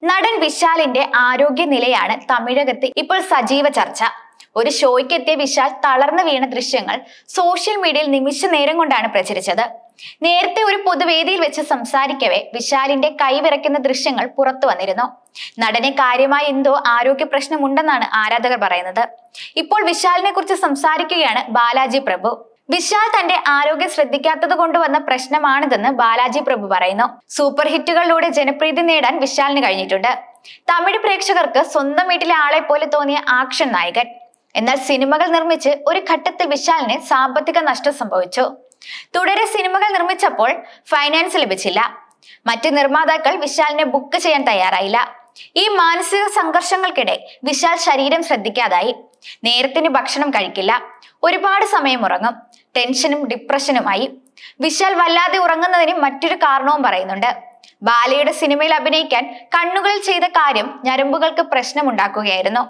നടൻ വിശാലിന്റെ ആരോഗ്യനിലയാണ് തമിഴകത്ത് ഇപ്പോൾ സജീവ ചർച്ച. ഒരു ഷോയ്ക്ക് എത്തിയ വിശാൽ തളർന്നു വീണ ദൃശ്യങ്ങൾ സോഷ്യൽ മീഡിയയിൽ നിമിഷ നേരം കൊണ്ടാണ് പ്രചരിച്ചത്. നേരത്തെ ഒരു പൊതുവേദിയിൽ വെച്ച് സംസാരിക്കവേ വിശാലിന്റെ കൈവിറയ്ക്കുന്ന ദൃശ്യങ്ങൾ പുറത്തു വന്നിരുന്നു. നടന് കാര്യമായ എന്തോ ആരോഗ്യ പ്രശ്നമുണ്ടെന്നാണ് ആരാധകർ പറയുന്നത്. ഇപ്പോൾ വിശാലിനെ കുറിച്ച് സംസാരിക്കുകയാണ് ബാലാജി പ്രഭു. വിശാൽ തന്റെ ആരോഗ്യം ശ്രദ്ധിക്കാത്തത് കൊണ്ടുവന്ന പ്രശ്നമാണിതെന്ന് ബാലാജി പ്രഭു പറയുന്നു. സൂപ്പർ ഹിറ്റുകളിലൂടെ ജനപ്രീതി നേടാൻ വിശാലിന് കഴിഞ്ഞിട്ടുണ്ട്. തമിഴ് പ്രേക്ഷകർക്ക് സ്വന്തം വീട്ടിലെ ആളെ പോലെ തോന്നിയ ആക്ഷൻ നായകൻ. എന്നാൽ സിനിമകൾ നിർമ്മിച്ച് ഒരു ഘട്ടത്തിൽ വിശാലിന് സാമ്പത്തിക നഷ്ടം സംഭവിച്ചു. തുടരെ സിനിമകൾ നിർമ്മിച്ചപ്പോൾ ഫൈനാൻസ് ലഭിച്ചില്ല. മറ്റ് നിർമ്മാതാക്കൾ വിശാലിനെ ബുക്ക് ചെയ്യാൻ തയ്യാറായില്ല. ഈ മാനസിക സംഘർഷങ്ങൾക്കിടെ വിശാൽ ശരീരം ശ്രദ്ധിക്കാതായി. നേരത്തിന് ഭക്ഷണം കഴിക്കില്ല, ഒരുപാട് സമയം ഉറങ്ങും, ടെൻഷനും ഡിപ്രഷനുമായി. വിശാൽ വല്ലാതെ ഉറങ്ങുന്നതിന് മറ്റൊരു കാരണവും പറയുന്നുണ്ട്. ബാലയുടെ സിനിമയിൽ അഭിനയിക്കാൻ കണ്ണുകളിൽ ചെയ്ത കാര്യം ഞരമ്പുകൾക്ക് പ്രശ്നമുണ്ടാക്കുകയായിരുന്നു.